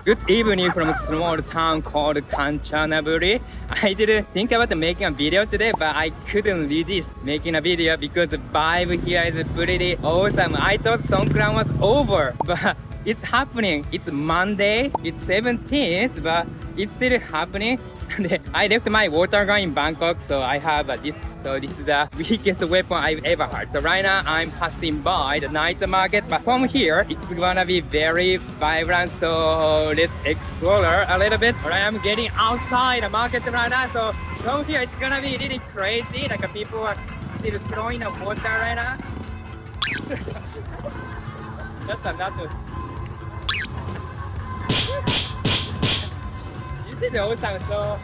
Good evening from a small town called Kanchanaburi. I didn't think about making a video today, but I couldn't resist making a video because the vibe here is pretty awesome. I thought Songkran was over, but it's happening. It's Monday, it's 17th, but it's still happening. And I left my water gun in Bangkok, so I have this. So this is the weakest weapon I've ever had. So right now I'm passing by the night market, but from here it's gonna be very vibrant. So let's explore a little bit. Alright, I'm getting outside the market right now. So from here it's gonna be really crazy. Like people are still throwing the water right now. That's This is awesome. So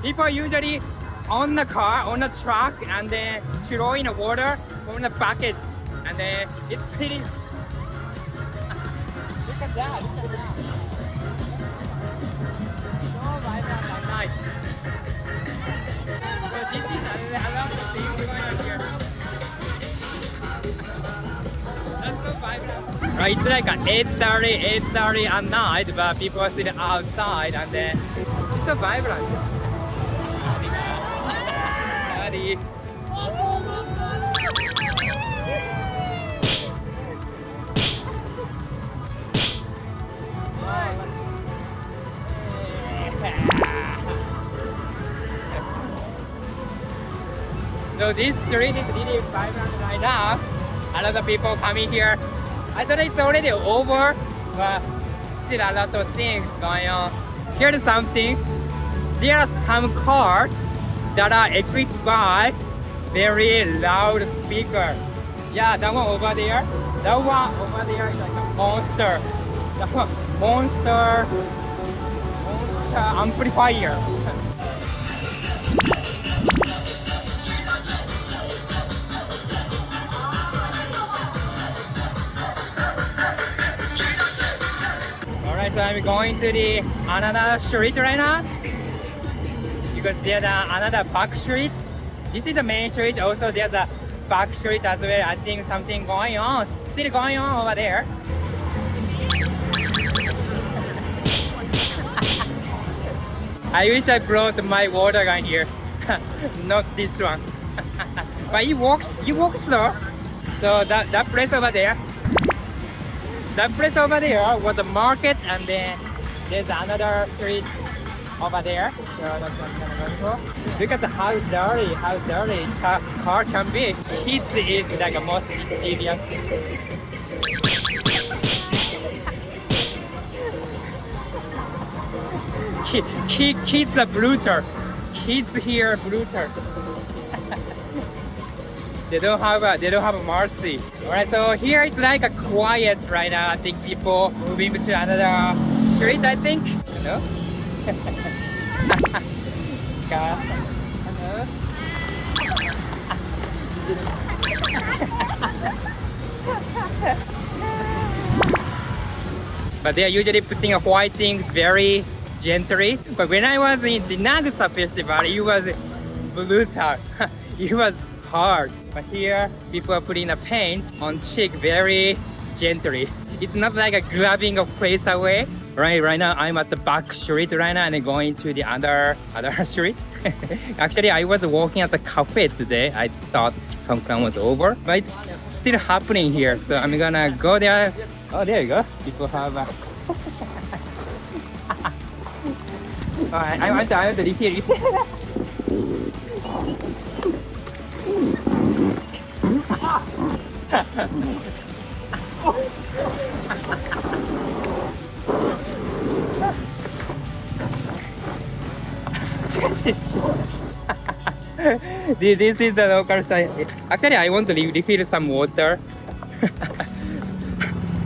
people are usually on the car, on the truck, and then throwing the water from the bucket, and then it's pretty. Look at that! Look at that! So vibrant and nice. So this is a lot of things going on here. That's so vibrant. Right, it's like 8:30 at night, but people are still outside, and then it's so vibrant. So this street is really vibrant right now. A lot of people coming here. I thought it's already over, but still a lot of things going on. Here's something. There are some cars that are equipped by very loud speakers. Yeah, that one over there. That one over there is like a monster. That one, monster amplifier. So I'm going to the another street right now because there's another back street. This is the main street. Also, there's a back street as well. I think something going on, still going on over there. I wish I brought my water gun here, not this one. But it works though. So that place over there. That place over there was a market, and then there's another street over there. So that's what I'm gonna go for. Look at how dirty car can be. Kids is like a most serious. Kids are brutal. Kids here are brutal. They don't have mercy. Alright, so here it's like a quiet right now. I think people moving to another street, I think. Hello? Hello? But they are usually putting white things very gently. But when I was in the Nagasa festival, it was brutal. It was hard. But here people are putting a paint on cheek very gently. It's not like a grabbing a face away. Right now I'm at the back street right now and going to the other street. Actually, I was walking at the cafe today. I thought Songkran was over, but it's still happening here. So I'm gonna go there. Oh, there you go. People have I want to refill. This is the local side. Actually, I want to refill some water.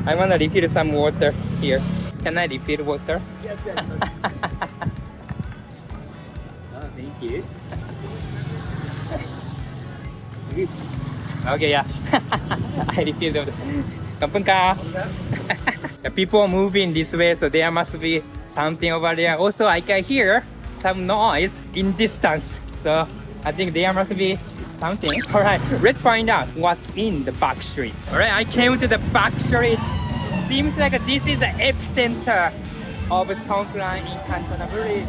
I want to refill some water here. Can I refill water? Yes, yes. Oh, thank you. Okay, yeah. I refilled it. Kampunka. The people are moving this way, so there must be something over there. Also, I can hear some noise in distance. So I think there must be something. Alright, let's find out what's in the back street. Alright, I came to the back street. seems like this is the epicenter of Songkran in Kanchanaburi.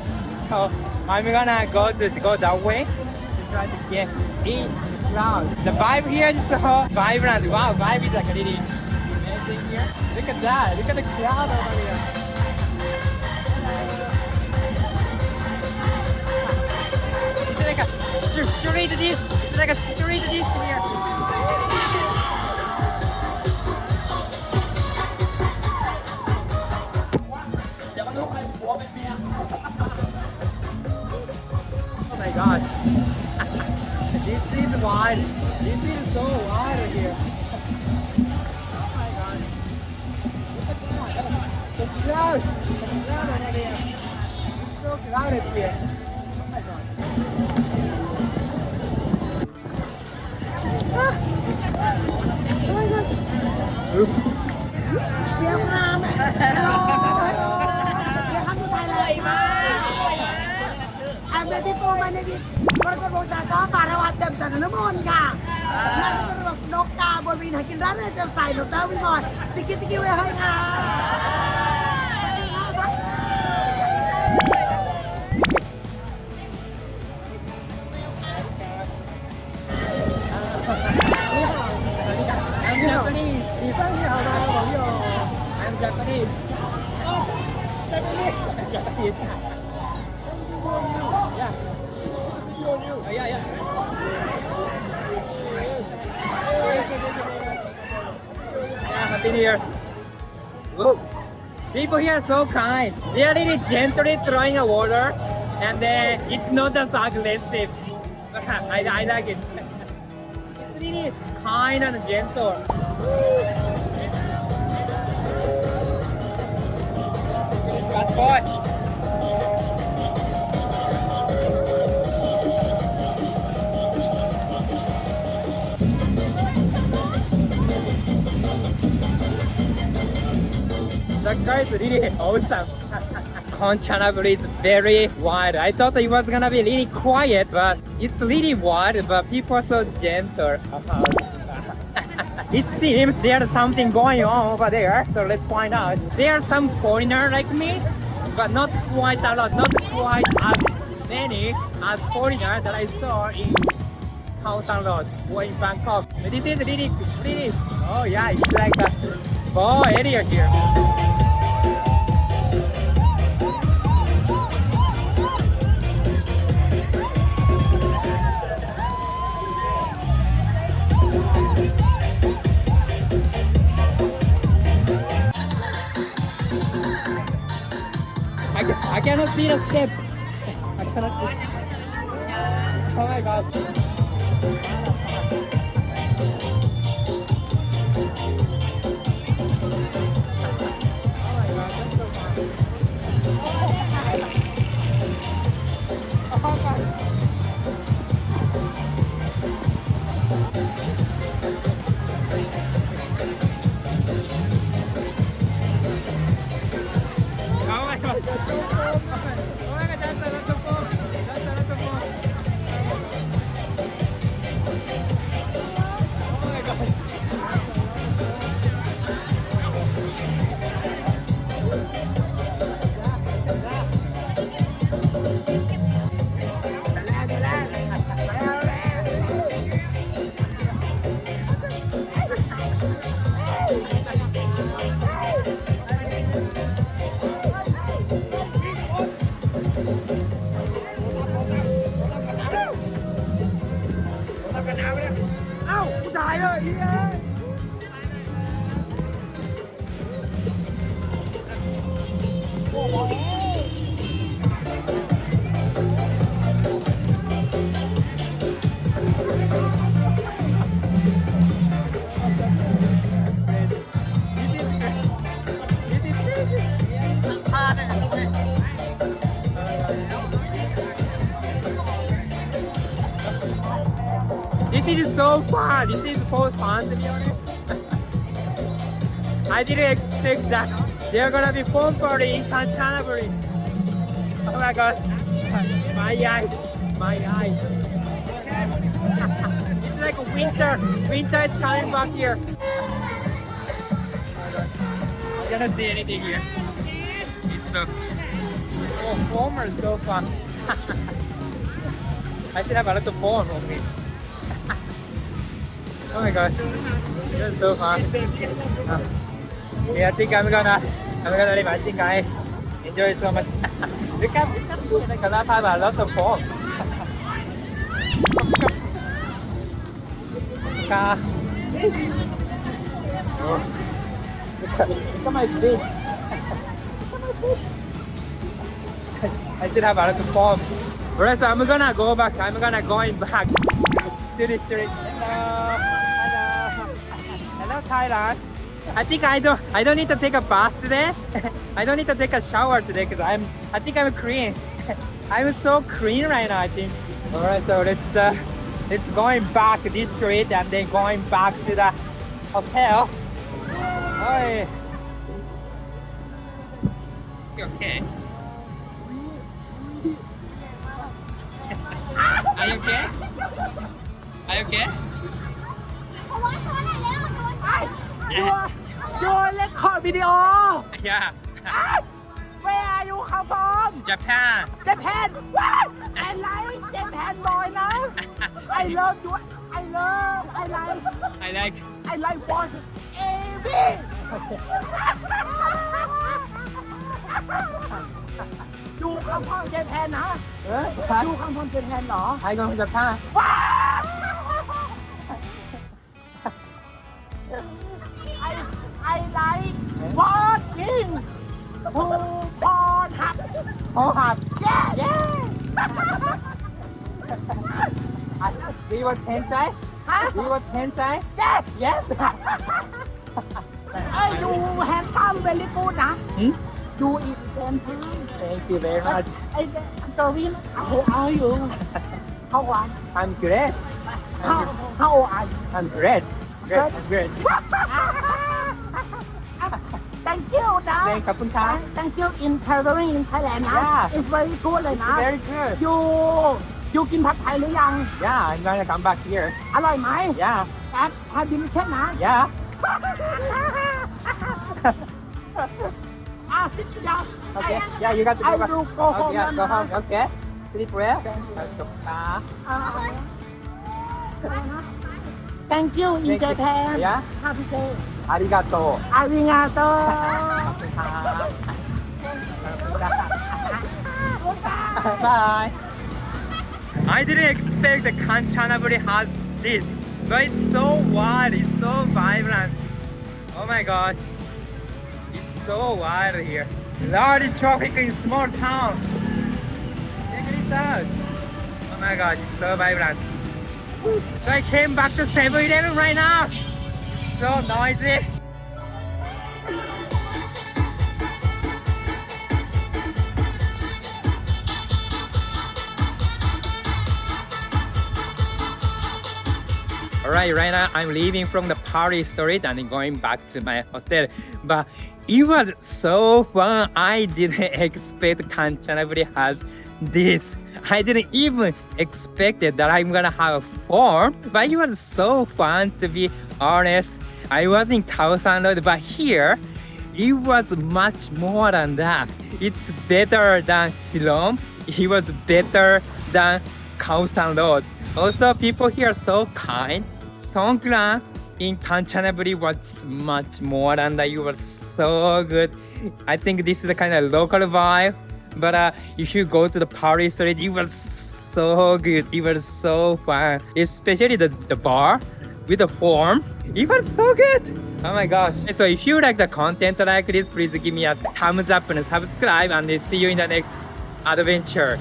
So I'm gonna go that way to try to get in the crowd. The vibe here is so vibrant. Wow, vibe is like really amazing here. Look at that. Look at the crowd over here. It's like a street dish. It's like a street dish here. Oh my god. This is wide. This is so wide here. Oh my god. Look at that. The crowd. The crowd over there. It's so crowded here. Oh my god. Ah. Oh my gosh. Oof. I'm ready for my name. มันก็คงจะชอบปลาระวัดเต็มแต่น้ำมันค่ะนั่นก็แบบนกกาบนวินหากินร้านเลยจะใส่นกตาวินบอลสกิลไว้ให้ค่ะI'm Japanese. 你生日好吗，朋友 I'm Japanese. Japanese. Yeah. Yeah, yeah. Yeah, happy New Year. Whoa. People here are so kind. They are really gently throwing a water, and then it's not just aggressive. I like it. It's really kind and gentle. Good boy. That guy is really awesome. Kanchanaburi is very wide. I thought it was gonna be really quiet, but it's really wide, but people are so gentle. It seems there's something going on over there, so let's find out. There are some foreigners like me, but not quite a lot, not quite as many as foreigners that I saw in Khao San Road or in Bangkok. But this is really, oh yeah, it's like a ball area here. I cannot see the step. I cannot see. Oh my god. Oh my god, that's so fun. Oh my god. Oh my god, that's so fun. Oh my god, that's so fun. That's so fun. Oh my god. This is so fun. This is so fun, to be honest. I didn't expect that. They're gonna be fun party in Kanchanaburi. Oh my god. My eyes. My eyes. It's like winter. Winter is coming back here. cannot see anything here. It's so. Oh, foam is so fun. I should have a lot of foam on me. Oh my gosh, this is so fun. Yeah, I think I'm gonna leave. I think I enjoy it so much. Look at like a lot of foam. Oh. Look at my feet. I still have a lot of foam. Alright, so I'm gonna go back. I'm gonna going back to the street. Hello, Thailand. I think I don't need to take a bath today. I don't need to take a shower today because I think I'm clean. I'm so clean right now, I think. Alright, so let's going back this street and then going back to the hotel. Oi. Okay. Are you okay? Are you okay? You record video. Yeah. Where are you come from? Japan. Japan. What? I like Japan boy now. I love you. I like what? Every. You come from Japan นะ You come from Japan เหรอ I go to Japan. I like walking to Pornhub. Pornhub. Yeah. Do you want tensai? Huh? Do you want tensai? Yes. Yes. You handsome very good นะ You eat handsome. Thank you very much. Doreen, how are you? How are you? I'm great. How old are you? I'm great. Great. I'm great. Thank you นะ ขอบคุณครับ Thank you in traveling in Thailand นะ Yeah. It's very good เลยนะ Very good. You กินผัดไทยหรือยัง Yeah, I'm gonna come back here. อร่อยไหม Yeah. Have you listened นะ Yeah. Okay. Yeah, you got to I go back. will go home Okay, yeah, go now. home. Okay. Sleep well. Thank you in Thank you. Japan Yeah. How to say ありがとう。อาริงาโต Bye. I didn't expect the Kanchanaburi has this, but it's so wild, it's so vibrant. Oh my gosh, it's so wild here. Large traffic in small town. Check this out. Oh my god, it's so vibrant. So I came back to 7-Eleven right now. So noisy. Alright, right now I'm leaving from the party street and going back to my hostel. But it was so fun. I didn't expect Kanchanaburi has this. I didn't even expect that I'm gonna have a farm. But it was so fun, to be honest. I was in Kaosan Road, but here it was much more than that. It's better than Silom. It was better than Kaosan Road. Also, people here are so kind. Songkran in Kanchanaburi was much more than that. It was so good. I think this is the kind of local vibe. But if you go to the party street, it was so good. It was so fun. Especially the bar with the form. It was so good. Oh my gosh. So if you like the content like this, please give me a thumbs up and subscribe. And see you in the next adventure.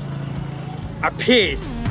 Peace.